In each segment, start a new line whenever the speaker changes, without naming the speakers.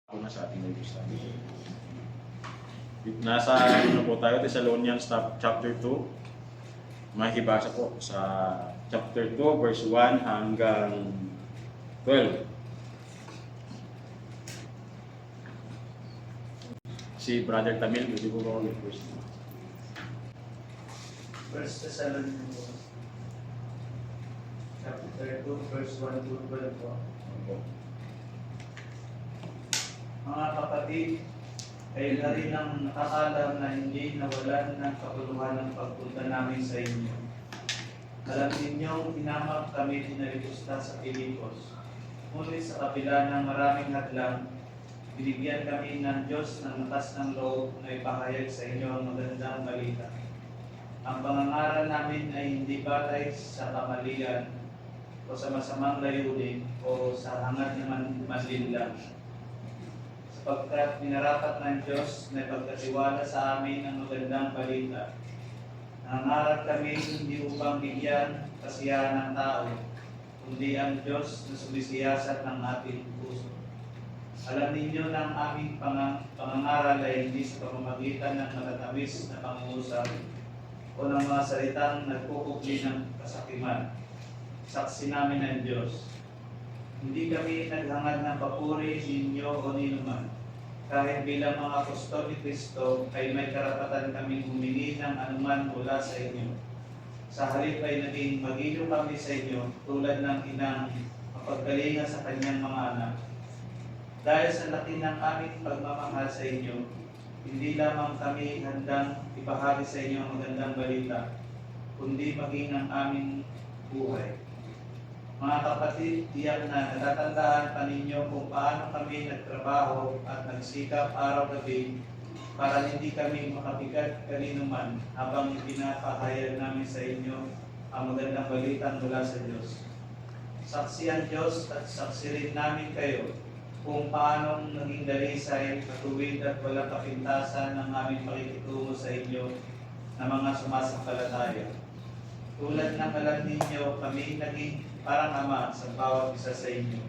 Ako na sa ating Bible study. Nasa ano po tayo, Thessalonians chapter 2. Makikibasa po sa chapter 2 verse 1 hanggang 12. Si Brother Tamil, hindi po ba ako first?
1 Thessalonians chapter 2 verse 1 to 12 po. Mga kapatid, kayo na rin ang nakakalam na hindi nawalan ng kapuluhan ng pagpunta namin sa inyo. Alam ninyong tinamag kami dinalipusta sa Pilipos. Ngunit sa kabila ng maraming hadlang, binigyan kami ng Diyos ng lakas ng loob na ipahayag sa inyo ang magandang balita. Ang pangangaral namin ay hindi batay sa kamalian o sa masamang layunin o sa hangad na manlinlang. Sapagkat minarapat ng Diyos na ipagkatiwala sa amin ang magandang balita. Nangangarap kami hindi upang bigyan kasiyahan ng tao, kundi ang Diyos na sumisiyasat ng ating puso. Alam ninyo na ang aming pangangaral ay hindi sa pamamagitan ng matatamis na pangungusap o ng mga salitang nagkukukli ng kasakiman. Saksi namin ng Diyos. Hindi kami naghangad ng papuri ninyo o ninuman. Kahit bilang mga apostol ni Kristo ay may karapatan kaming humingi ng anuman mula sa inyo. Sa halip ay naging magiliw kami sa inyo tulad ng inang mapagkalinga sa kanyang mga anak. Dahil sa laki ng aming pagmamahal sa inyo, hindi lamang kami handang ibahagi sa inyo ang magandang balita, kundi maging ang aming buhay. Mga kapatid, tiyak na natatandaan pa ninyo kung paano kami nagtrabaho at nagsikap araw-gabi para hindi kami makabigat kanino man habang ipinapahayag namin sa inyo ang magandang balita mula sa Diyos. Saksi ang Diyos at saksi rin namin kayo kung paano naging dalisay, katuwid at walang kapintasan ng aming pakikitungo sa inyo na mga sumasampalataya. Tulad ng alam ninyo, kami naging parang ama sa bawat isa sa inyo.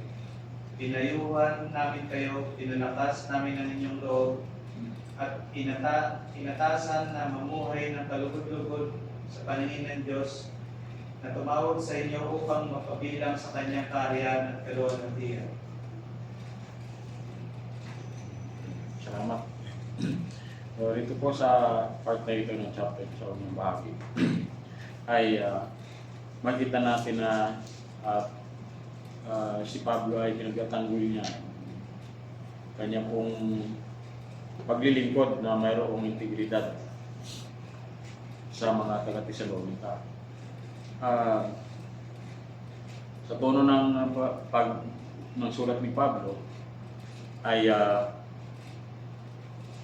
Pinayuhan namin kayo, pinalakas namin ang inyong loob, at inatasan na mamuhay ng kalugod-lugod sa paningin ng Diyos na tumawag sa inyo upang mapabilang sa kanyang kaharian at kaluwalhatian.
Salamat. So, dito po sa part na ito ng chapter, sa unang bahagi, ay makita natin na si Pablo ay pinagtatanggol niya kanya pong paglilingkod na mayroong integridad sa mga taga-Thessalonica. Sa tono ng ng sulat ni Pablo ay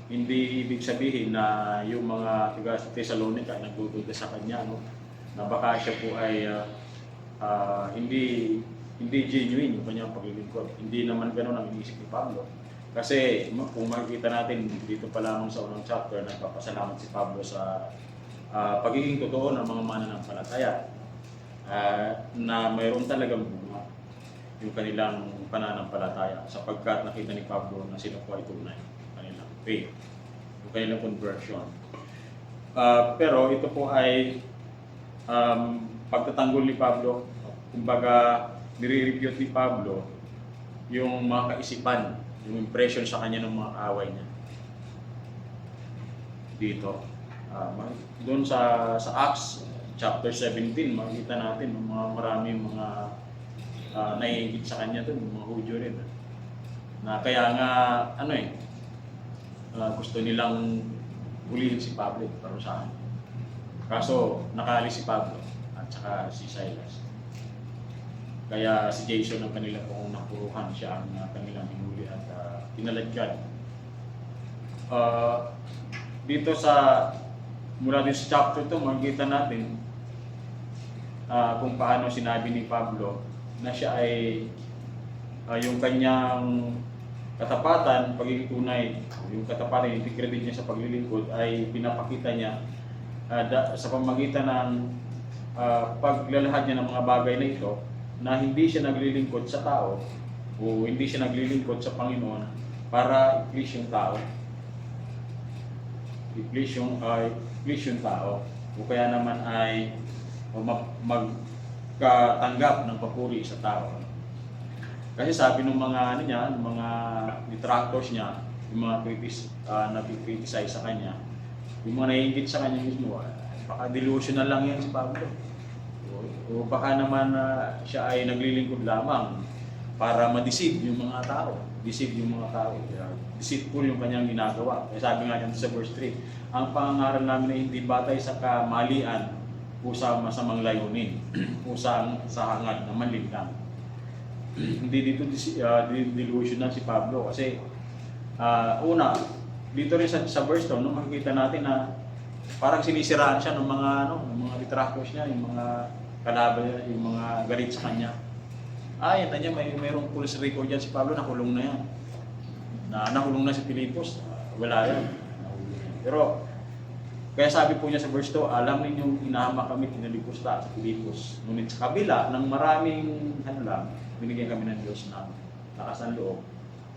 hindi ibig sabihin na yung mga taga-Thessalonica ay nagdududa sa kanya, no? Na baka siya po ay hindi genuine yung kanyang paglilingkod. Hindi naman ganoon ang iniisip ni Pablo. Kasi kung makikita natin dito pa lamang sa unang chapter, nagpapasalamat si Pablo sa pagiging totoo ng mga mananampalataya na mayroon talagang bunga yung kanilang pananampalataya sapagkat nakita ni Pablo na sila po ay tunay kanilang faith, yung kanilang conversion. Pero ito po ay pagtatanggol ni Pablo, kumbaga nire-review ni Pablo yung mga kaisipan, yung impression sa kanya ng mga away niya. Dito, doon sa Acts chapter 17, makikita natin maraming mga naiingit sa kanya doon, mga Hudyo rin. Na kaya nga gusto nilang hulihin si Pablo, parusahan. Kaso nakaalis si Pablo at saka si Silas. Kaya si Jason ang kanila pong napuruhan, siya ang kanilang hinuli at pinaladyan. Dito mula din sa chapter 2, makikita natin kung paano sinabi ni Pablo na siya ay yung kanyang katapatan, pagiging tunay, yung katapatan, yung integridad niya sa paglilingkod ay pinapakita niya sa pamamagitan ng paglalahad niya ng mga bagay na ito, na hindi siya naglilingkod sa tao o hindi siya naglilingkod sa Panginoon para i-please yung tao. I-please yung tao. O kaya naman ay magkatanggap ng papuri sa tao. Kasi sabi ng mga ng mga detractors niya, yung mga nag-criticize sa kanya, yung mga naiingit sa kanya mismo, baka delusional lang yan si Pablo. O baka naman siya ay naglilingkod lamang para ma-deceive yung mga tao. Deceitful yung kanyang ginagawa. Kaya sabi nga dyan sa verse 3, ang pangangaral namin ay hindi batay sa kamalian o sa masamang layunin o sa hangad na manlinlang. Hindi dito delusional si Pablo kasi una, dito rin sa verse to, nung makikita natin na parang sinisiraan siya ng mga detractors niya, yung mga kalaban niya, yung mga galit sa kanya. Yan na niya, mayroong police record dyan si Pablo, nakulong na yan. Nakulong na si Pilipos, wala yan. Pero, kaya sabi po niya sa verse 2, alam ninyong inahama kami, kinaligos sa Pilipos. Ngunit sa kabila ng maraming binigyan kami ng Diyos na lakas ng loob,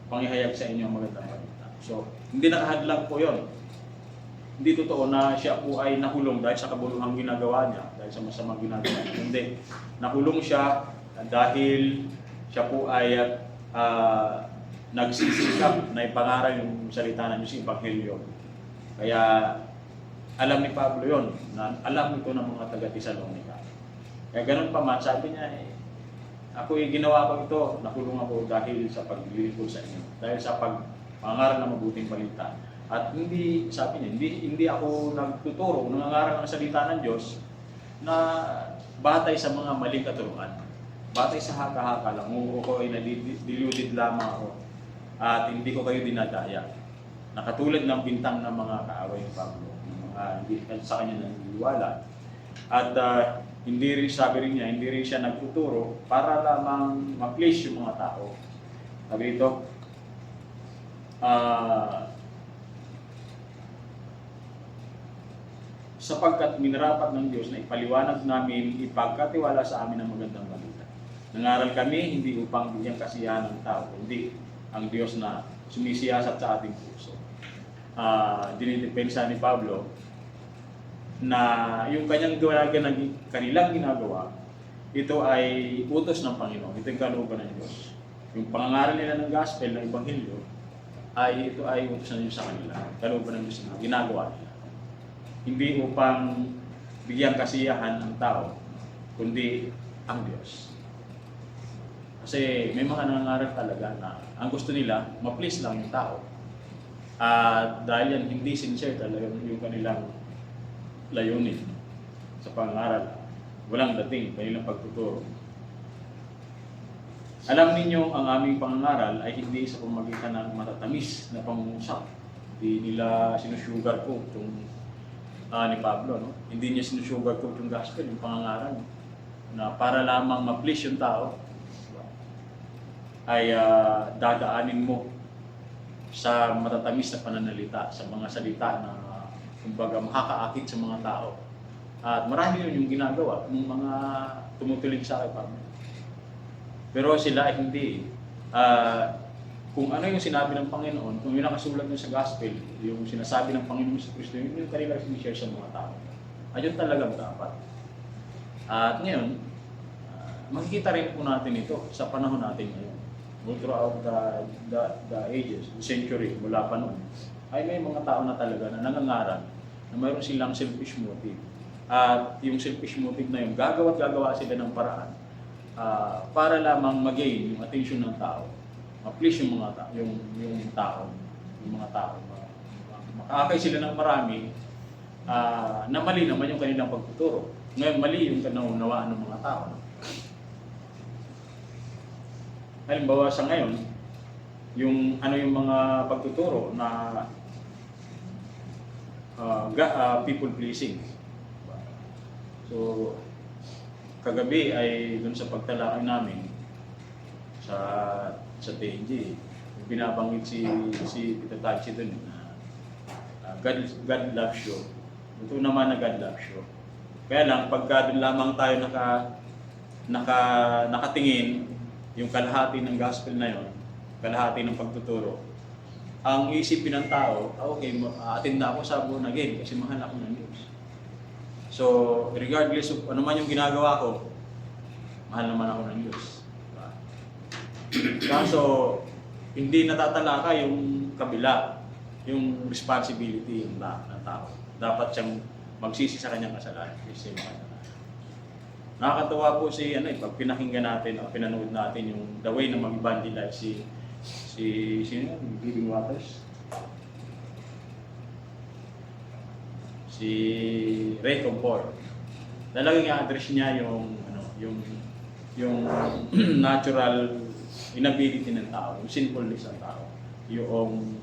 pangihayag sa inyo ang magandang balita. So, hindi nakahadlang po yun. Hindi totoo na siya po ay nakulong dahil sa kabuluhang ginagawa niya, dahil sa masamang ginagawa niya. Hindi. Nakulong siya dahil siya po ay nagsisikap na ipangaral yung salita ng Diyos, Ebanghelyo. Kaya alam ni Pablo yon, na alam ito ng mga taga-Tesalonica. Kaya ganun pa man, sabi niya, ako ginawa ko ito, nakulong ako dahil sa paglilingkod sa inyo, dahil sa pangaral ng mabuting balita. At hindi, sabi niya, hindi ako nagtuturo, nangangaral ng salita ng Diyos na batay sa mga maling katuruan. Batay sa haka-haka lang, ko ay deluded lamang ako at hindi ko kayo dinadaya. Nakatulad ng bintang ng mga kaaway ni Pablo, ng mga hindi sa kanya naniniwala. At hindi rin, sabi rin niya, hindi rin siya nagtuturo para lamang ma-please yung mga tao. Sabi ito, sapagkat minarapat ng Diyos na ipaliwanag namin, ipagkatiwala sa amin ang magandang balita. Nangaral kami hindi upang bigyang kasiyahan ng tao, hindi ang Diyos na sumisiyasat sa ating puso. Dinidepensa ni Pablo na yung kanilang ginagawa, ito ay utos ng Panginoon. Ito yung kalooban ng Diyos. Yung pangangaral nila ng gospel, ng Ebanghelyo, ito ay utos ng Diyos sa kanila. Kalooban ng Diyos na ginagawa nila. Hindi upang bigyang kasiyahan ng tao, kundi ang Diyos. Kasi may mga nangangaral talaga na ang gusto nila, ma-please lang yung tao. At dahil yan, hindi sincere talaga yung kanilang layunin sa pangaral. Walang dating, kanilang pagtuturo. Alam ninyo, ang aming pangaral ay hindi sa pamagitan ng matatamis na pangungusap. Hindi nila sinusugar ko itong ni Pablo. No? Hindi niya sinusugar ko itong gospel, yung pangaral. Na para lamang ma-please yung tao, ay dadaanin mo sa matatamis na pananalita, sa mga salita na kumbaga makakaakit sa mga tao. At marami yun yung ginagawa ng mga tumutulig sa kay Pablo. Pero sila ay hindi. Kung ano yung sinabi ng Panginoon, kung yung nakasulat nyo sa gospel, yung sinasabi ng Panginoon sa Kristo, yun yung kanila sinishare sa mga tao. Ayun talagang dapat. At ngayon, makikita rin po natin ito sa panahon natin ngayon. Throughout the ages, the century, mula pa noon, ay may mga tao na talaga na nangangaral na mayroon silang selfish motive. At yung selfish motive na yun, gagawa sila ng paraan para lamang mag-gain yung attention ng tao, ma-please yung mga tao, yung mga tao. Makaakay sila ng marami na mali naman yung kanilang pagtuturo. Ngayon, mali yung kanaunawaan ng mga tao. Halimbawa sa ngayon, yung mga pagtuturo na people pleasing. So, kagabi ay dun sa pagtalakay namin sa TNG, binabanggit si Tito Tachi dun na God loves you. Ito naman na God loves you. Kaya lang, pagka dun lamang tayo nakatingin, yung kalahati ng gospel na yon, kalahati ng pagtuturo, ang isipin ng tao, okay, attend ako sa born again kasi mahal ako ng Diyos. So, regardless of ano man yung ginagawa ko, mahal naman ako ng Diyos. Diba? Kaso, hindi natatalaka yung kabila, yung responsibility ng tao. Dapat siyang magsisi sa kanyang kasalanan kasi mahal. Nakakatuwa po pag pinakinggan natin o pinanood natin yung the way na mag-evangelize sino yun? Giving Waters? Si Ray Compor. Talagang i-address niya yung natural inability ng tao, yung sinfulness ng tao, yung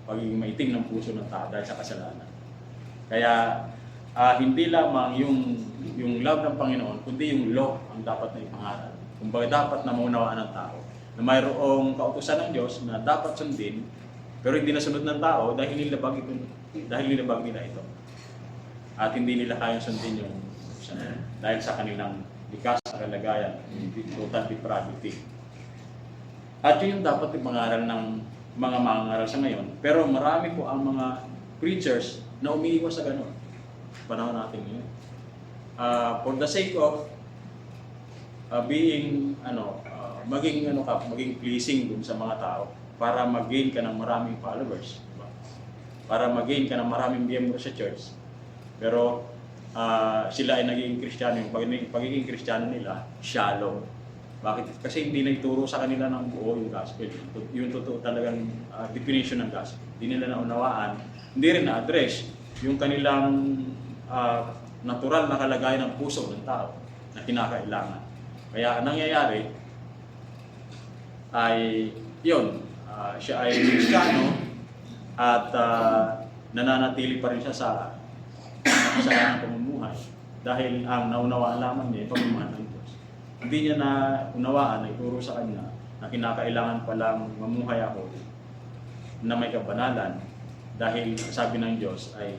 pagiging maitim ng puso ng tao dahil sa kasalanan. Kaya hindi lamang yung love ng Panginoon, kundi yung law ang dapat na ipangaral. Kumbaga dapat na maunawaan ng tao na mayroong kautusan ng Diyos na dapat sundin, pero hindi nasunod ng tao dahil nilabag nila ito. At hindi nila kayang sundin yung dahil sa kanilang likas na kalagayan, total depravity. At yun yung dapat ipangaral ng mga mangaral sa ngayon. Pero marami po ang mga preachers na umiiwas sa ganun. Panahon natin ngayon. For the sake of maging pleasing dun sa mga tao para mag-gain ka ng maraming followers, diba? Para mag-gain ka ng maraming miyembro sa church. Pero sila ay naging Kristiyano, yung pagiging Kristiyano nila shallow. Bakit? Kasi hindi nagturo sa kanila ng buo yung gospel. Yung totoo talagang definition ng gospel. Hindi nila naunawaan, hindi rin na-address yung kanilang natural na kalagayan ng puso ng tao na kinakailangan. Kaya ang nangyayari ay siya ay Kristiyano at nananatili pa rin siya sa kasalanan ng pamumuhay dahil ang naunawaan lamang niya ay pamumuhay ng Diyos. Hindi niya na unawaan na ituro sa kanya na kinakailangan palang mamuhay ako na may kabanalan dahil sabi ng Diyos ay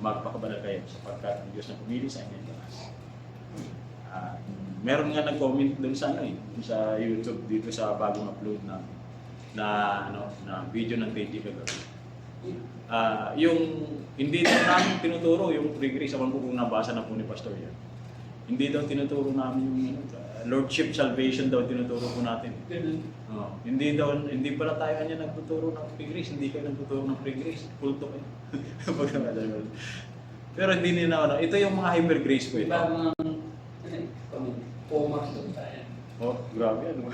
magpakabanal kayo sapagkat ang Diyos na pumili sa inyo. Meron nga nag-comment doon sa sa YouTube dito sa bagong upload na video ng TG kagabi. Yung hindi daw namin tinuturo yung free grace, awan ko kung nabasa na po ni Pastor yan. Hindi daw tinuturo namin yung Lordship salvation daw tinuturo po natin. Hindi pala tayo kanya nagtuturo ng free grace, hindi kayo nagtuturo ng free grace, kulto kayo. Pero hindi nila ito yung mga hyper grace po ito.
Comax doon tayo.
Oh, grabe ano.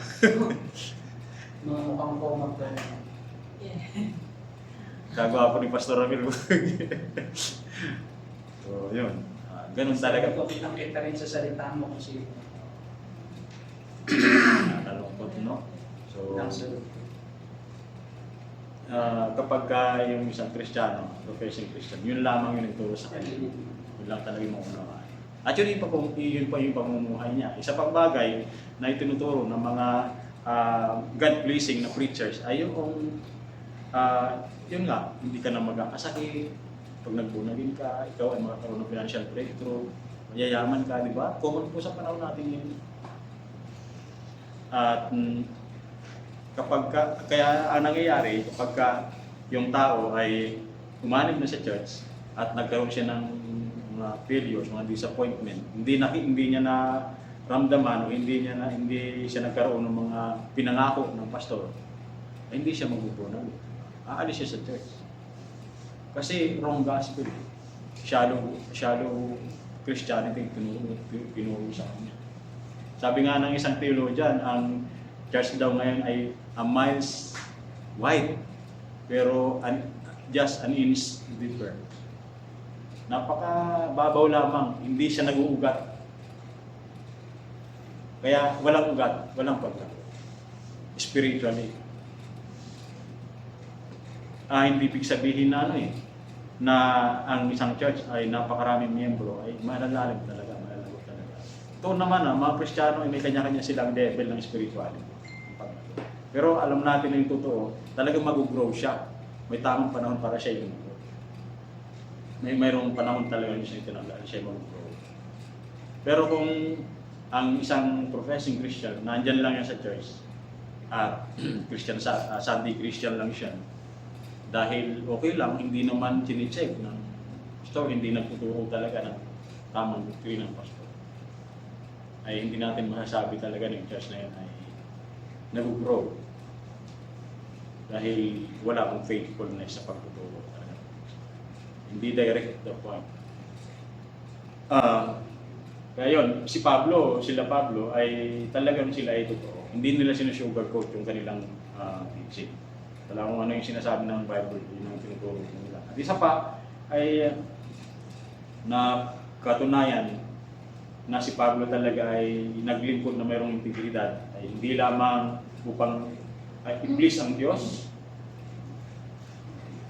Mga mukhang comax tayo.
Gagawa po ni Pastor Ramil. So, yun. Ganun talaga.
Kitang kita rin sa salita mo kasi
Nalungkot, no? So,
nasa
kapag yung isang Kristiyano, professing Christian, yun lamang yung nagturo sa kanya. Yun lang talaga yung maunawaan. At yun pa yung pamumuhay niya. Isa pang bagay na itinuturo ng mga God-pleasing na preachers ay yung yun nga, hindi ka na magkakasakit. Pag nagbunagin ka, ikaw ay makakaroon ng financial breakthrough, mayayaman ka, di ba? Common po sa panahon natin yun. At kaya ang nangyayari, kapag yung tao ay umanib na sa church at nagkaroon siya ng mga failures, mga disappointment, hindi niya na ramdaman o hindi siya nagkaroon ng mga pinangako ng pastor, ay hindi siya magbubunan. Aalis siya sa church. Kasi wrong gospel. Shallow Christianity tinuro sa kanya. Sabi nga ng isang theologian, ang church daw ngayon ay a miles wide, pero just an inch deeper. Napakababaw lamang, hindi siya nag-uugat. Kaya walang ugat, walang pagkat. Spiritually. Hindi ibig sabihin na ang isang church ay napakaraming miyembro ay malalalim talaga, malalagot talaga. Ito naman mga Kristiyano ay may kanya-kanya silang level ng spirituality. Pero alam natin na yung totoo, talagang mag-grow siya. May tamang panahon para siya yung mag-grow. Mayroong panahon talaga siya mag-grow. Pero kung ang isang professing Christian, nandyan lang yan sa church, at Christian Sunday Christian lang siya. Dahil okay lang, hindi naman chine-check ng pastor, hindi nagtuturo talaga ng tamang doctrine ng pastor. Ay hindi natin masasabi talaga na yung church na yun ay nag-grow. Dahil wala akong faithfulness sa pagtuturo talaga. Hindi direct to the point. Kaya yun, sila Pablo ay talagang sila ay totoo. Hindi nila sinusugarcoat yung kanilang teaching. Wala kung ano yung sinasabi ng Bible, yun ang tinuturo nila. At isa pa ay na katunayan na si Pablo talaga ay naglingkod na mayroong integridad, ay hindi lamang upang i-please ang Diyos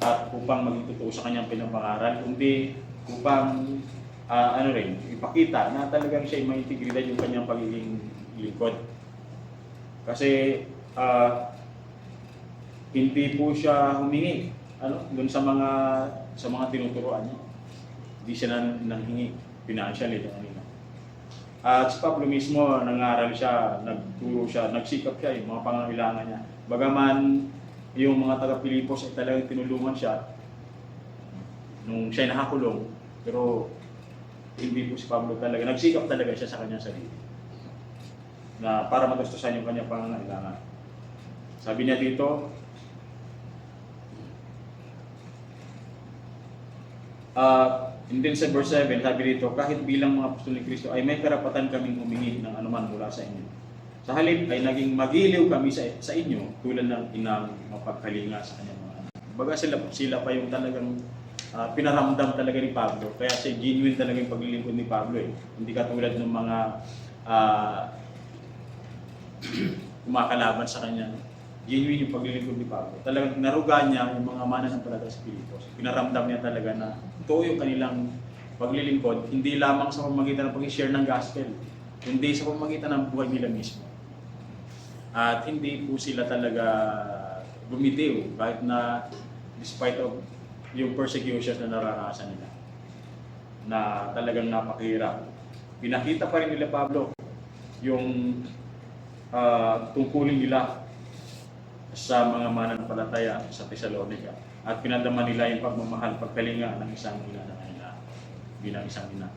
at upang maging totoo sa kanyang pinapangaral, kundi upang ipakita na talagang siya ay may integridad yung kanyang pagiging lingkod. Kasi hindi po siya humingi doon sa mga tinuturuan niya. Hindi siya nanghingi financially doon kanina. At si Pablo mismo nangaral siya, nagturo siya, nagsikap siya yung mga pangangailangan niya. Bagaman yung mga taga-Pilipos ay talagang tinulungan siya nung siya nakakulong, pero hindi po si Pablo talaga, nagsikap talaga siya sa kanyang sarili na para matustusan yung kanyang pangangailangan. Sabi niya dito, and then sa verse 7, sabi dito, kahit bilang mga apostol ni Kristo ay may karapatan kaming humingi ng anuman mula sa inyo. Sa halip ay naging magiliw kami sa inyo tulad ng inang mapagkalinga sa kanyang mga anak. Baga sila pa yung talagang pinaramdam talaga ni Pablo. Kaya siya genuine talaga yung paglilingkod ni Pablo eh. Hindi katulad ng mga kumakalaban sa kanya. Genuine yung paglilingkod ni Pablo. Talagang naruga niya yung mga mananampalataya sa Pilipos. Pinaramdam niya talaga na ito yung kanilang paglilingkod, hindi lamang sa pamamagitan ng pag-share ng gospel, kundi sa pamamagitan ng buhay nila mismo. At hindi po sila talaga bumitiw kahit na despite of yung persecutions na naranasan nila na talagang napakahirap. Pinakita pa rin nila Pablo yung tungkulin nila sa mga mananampalataya sa Thessalonica at pinadama nila yung pagmamahal, pagkalinga ng isang ina na kanila bilang isang ina.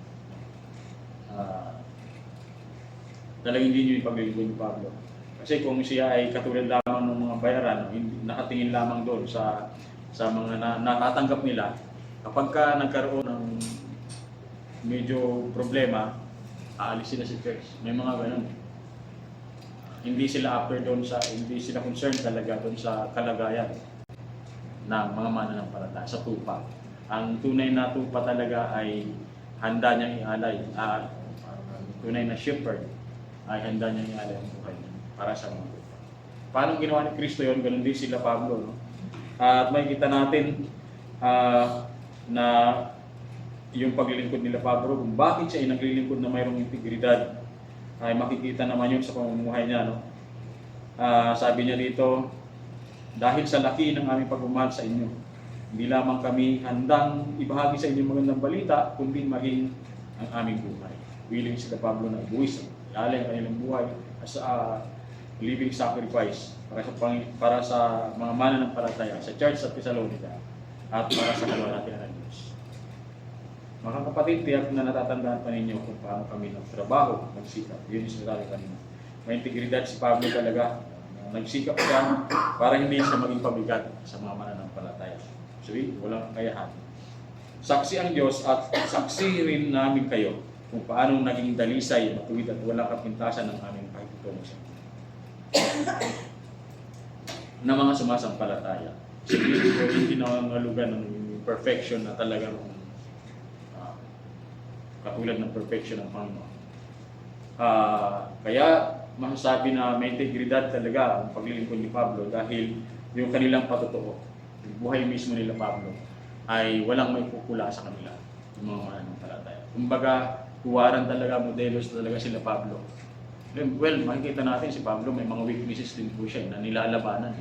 Talagang hindi nyo yung paglilingkod ni Pablo. Kasi kung siya ay katulad lamang ng mga bayaran, nakatingin lamang doon sa mga natatanggap nila, kapag ka nagkaroon ng medyo problema, aalis sila sa church. May mga ganun. Hindi sila hindi sila concerned talaga doon sa kalagayan ng mga mananampalataya sa tupa. Ang tunay na tupa talaga ay handa niyang ialay. Tunay na shepherd ay handa niyang ialay ang buhay niya para sa mga tupa. Paano ginawa ni Kristo yun? Ganun din sila Pablo. No? At makikita natin na yung paglilingkod nila Pablo, kung bakit siya ay naglilingkod na mayroong integridad, ay makikita naman yun sa pamumuhay niya. No? Sabi niya dito, dahil sa laki ng aming pagmamahal sa inyo, hindi lamang kami handang ibahagi sa inyo magandang balita, kundi maging ang aming buhay. Willing sila Pablo na ibuwis, ialay ang kanilang buhay as a living sacrifice para sa mga mananampalataya sa church sa Thessalonica at para sa kalwalhatian ng Diyos. Mga kapatid, tiyak na natatandaan pa ninyo kung paano kami nagtrabaho, nagsikap. Yun yung sinasabi kanina. May integridad si Pablo talaga. Nagsikap siya para hindi siya maging pabigat sa mga mananampalataya. So, walang kakayahan. Saksi ang Diyos at saksi rin namin kayo kung paano naging dalisay, matuwid at walang kapintasan ng aming pakikitungo sa inyo. Na mga sumasampalataya. Siguro hindi nangangalugan ng perfection na talagang katulad ng perfection ng Panginoon. Kaya masasabi na may integridad talaga ang paglilingkod ni Pablo dahil yung kanilang patotoo, yung buhay mismo nila Pablo ay walang may pupula sa kanila, yung mga mananampalataya. Kumbaga, tuwaran talaga, modelos talaga sila Pablo. Well, makikita natin si Pablo may mga weaknesses din po siya na nilalabanan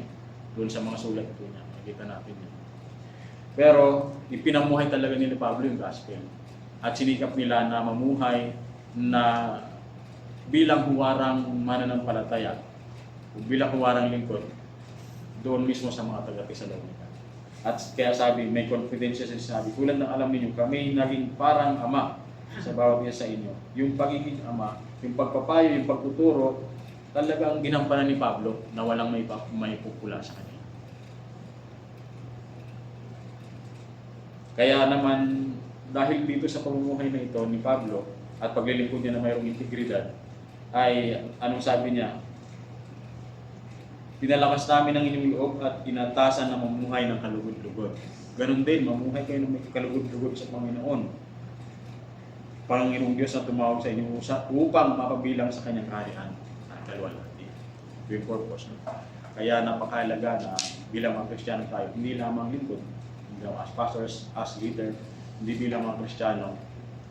doon sa mga sulat po niya. Makikita natin yun. Pero ipinamuhay talaga nila Pablo yung gospel. At sinikap nila na mamuhay na bilang huwarang mananampalataya bilang huwarang lingkod doon mismo sa mga taga-Tesalonica. At kaya sabi, may confidence siya sa sabi, tulad ng alam niyo, kami naging parang ama sa bawat isa sa inyo. Yung pagiging ama, yung pagpapayo, yung pagtuturo, talagang ginampanan ni Pablo na walang may pupula sa kanya. Kaya naman, dahil dito sa pamumuhay na ito ni Pablo at paglilingkod niya na mayroong integridad, ay anong sabi niya? Pinalakas namin ang inyong loob at inatasan na mamuhay ng kalugod-lugod. Ganon din, mamuhay kayo ng may kalugod-lugod sa Panginoon. Panginoong Diyos na tumawag sa inyo upang mapabilang sa kanyang kaharian at kalwalhati. Yung purpose. No? Kaya napakahalaga na bilang mga Kristiyano tayo, hindi lamang lingkod, as pastors, as leader, hindi bilang mga Kristiyano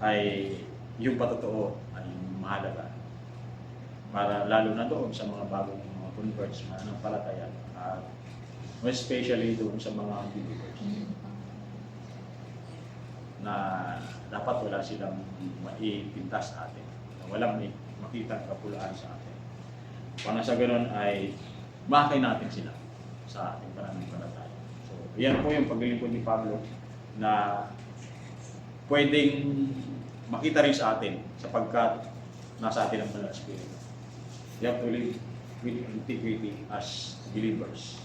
ay yung patotoo ay mahalaga. Para lalo na doon sa mga bagong mga converts, mga nanampalataya, at especially doon sa mga believers na dapat wala silang maipintas sa atin, na walang may makitang kapulaan sa atin. Para sa ganun ay makay natin sila sa ating pananampalataya. So, yan po yung paglilingkod ni Pablo na pwedeng makita rin sa atin sapagkat nasa atin ang Banal na Espiritu. We have to live with integrity as believers.